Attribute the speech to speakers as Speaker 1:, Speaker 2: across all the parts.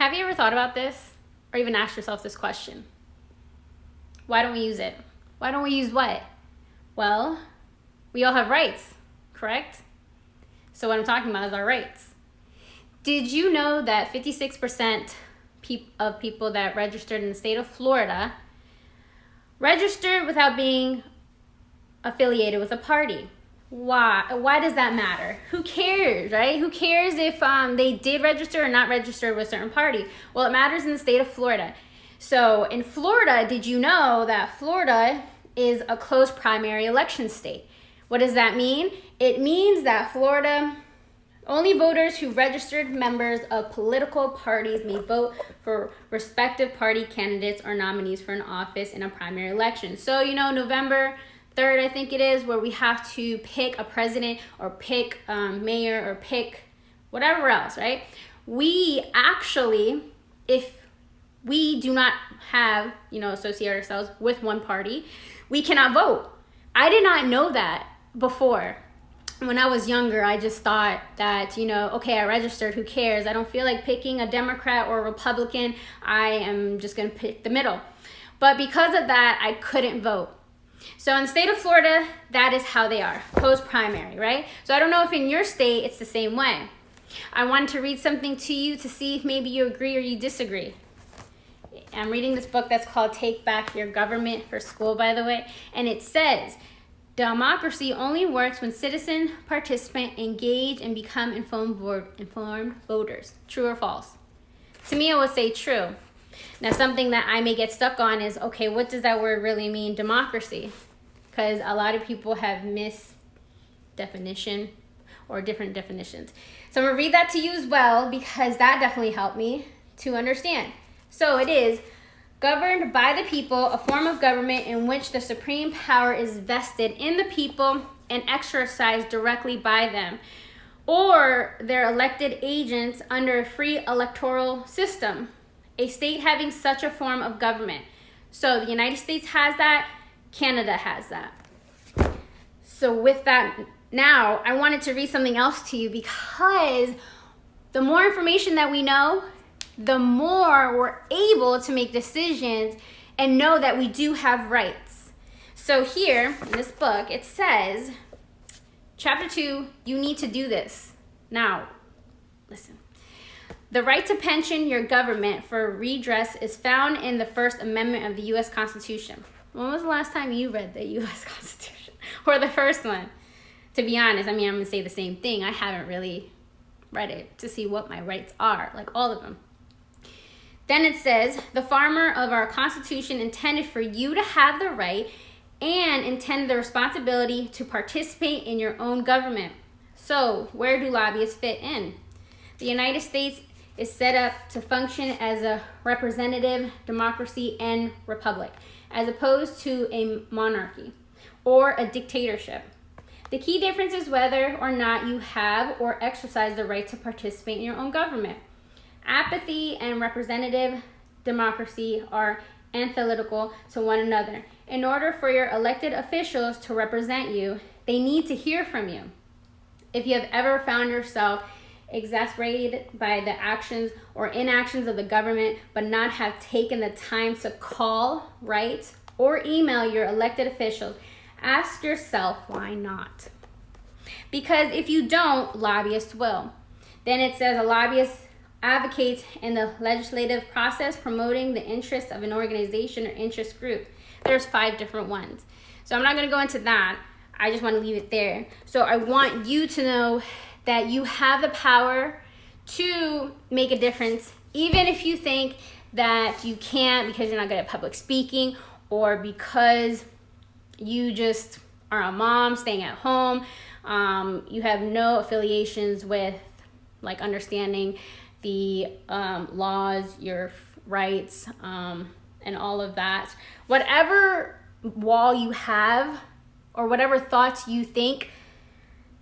Speaker 1: Have you ever thought about this or even asked yourself this question? Why don't we use it? Why don't we use what? Well, we all have rights, correct? So what I'm talking about is our rights. Did you know that 56% of people that registered in the state of Florida registered without being affiliated with a party? Why does that matter? Who cares, right? Who cares if they did register or not register with a certain party? Well, it matters in the state of Florida. So in Florida, did you know that Florida is a closed primary election state? What does that mean? It means that Florida, only voters who registered members of political parties may vote for respective party candidates or nominees for an office in a primary election. So, November 3rd, I think it is, where we have to pick a president or pick mayor or pick whatever else, right? We actually, if we do not have, associate ourselves with one party, we cannot vote. I did not know that before. When I was younger, I just thought that, okay, I registered, who cares? I don't feel like picking a Democrat or a Republican. I am just going to pick the middle. But because of that, I couldn't vote. So in the state of Florida, that is how they are, post-primary, right? So I don't know if in your state it's the same way. I wanted to read something to you to see if maybe you agree or you disagree. I'm reading this book that's called Take Back Your Government for School, by the way, and it says, democracy only works when citizen participants engage and become informed voters. True or false? To me, I would say true. Now, something that I may get stuck on is, okay, what does that word really mean, democracy? Because a lot of people have misdefinition or different definitions. So I'm going to read that to you as well, because that definitely helped me to understand. So it is governed by the people, a form of government in which the supreme power is vested in the people and exercised directly by them, or their elected agents under a free electoral system. A state having such a form of government. So the United States has that, Canada has that. So with that, now I wanted to read something else to you, because the more information that we know, the more we're able to make decisions and know that we do have rights. So here in this book, it says, chapter 2, you need to do this. Now, listen. The right to pension your government for redress is found in the First Amendment of the U.S. Constitution. When was the last time you read the U.S. Constitution? Or the first one? To be honest, I'm going to say the same thing. I haven't really read it to see what my rights are, like all of them. Then it says, the farmer of our Constitution intended for you to have the right and intended the responsibility to participate in your own government. So, where do lobbyists fit in? The United States is set up to function as a representative democracy and republic, as opposed to a monarchy or a dictatorship. The key difference is whether or not you have or exercise the right to participate in your own government. Apathy and representative democracy are antithetical to one another. In order for your elected officials to represent you, they need to hear from you. If you have ever found yourself exasperated by the actions or inactions of the government, but not have taken the time to call, write, or email your elected officials, ask yourself why not. Because if you don't, lobbyists will. Then it says a lobbyist advocates in the legislative process promoting the interests of an organization or interest group. There's 5 different ones. So I'm not going to go into that. I just want to leave it there. So I want you to know that you have the power to make a difference, even if you think that you can't because you're not good at public speaking, or because you just are a mom staying at home. You have no affiliations with understanding the laws, your rights, and all of that. Whatever wall you have or whatever thoughts you think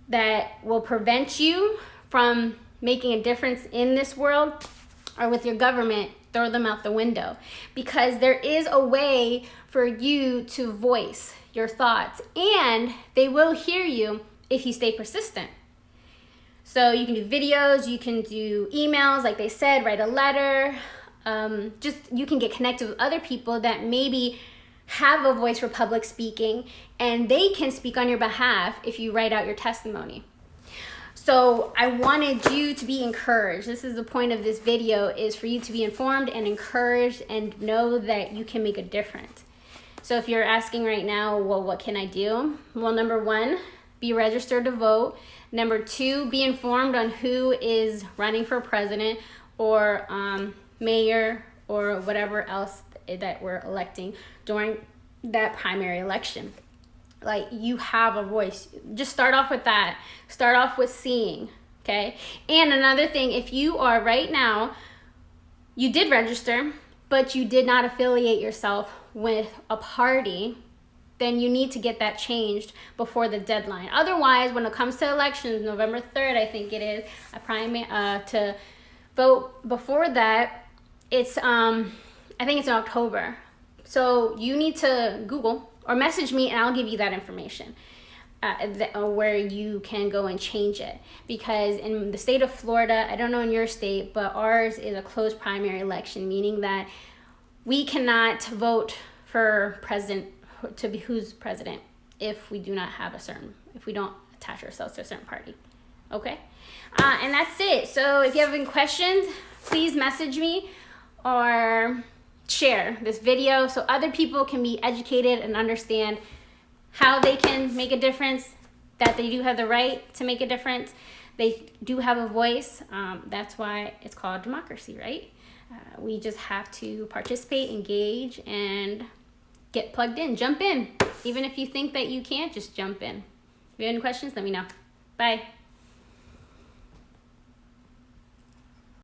Speaker 1: that will prevent you from making a difference in this world or with your government, throw them out the window, because there is a way for you to voice your thoughts, and they will hear you if you stay persistent. So you can do videos, you can do emails, like they said, write a letter. Just you can get connected with other people that maybe have a voice for public speaking, and they can speak on your behalf if you write out your testimony. So I wanted you to be encouraged. This is the point of this video, is for you to be informed and encouraged and know that you can make a difference. So if you're asking right now, well, what can I do? Well, number one, be registered to vote. Number two, be informed on who is running for president or mayor or whatever else that we're electing during that primary election. Like, you have a voice. Just start off with that. Start off with seeing, okay? And another thing, if you are right now, you did register, but you did not affiliate yourself with a party, then you need to get that changed before the deadline. Otherwise, when it comes to elections, November 3rd, I think it is, to vote before that, it's, I think it's in October. So you need to Google or message me and I'll give you that information where you can go and change it. Because in the state of Florida, I don't know in your state, but ours is a closed primary election, meaning that we cannot vote for president, to be who's president, if we do not have if we don't attach ourselves to a certain party. Okay? And that's it. So if you have any questions, please message me or share this video so other people can be educated and understand how they can make a difference, that they do have the right to make a difference. They do have a voice. That's why it's called democracy, right? We just have to participate, engage, and get plugged in. Jump in. Even if you think that you can't, just jump in. If you have any questions, let me know. Bye.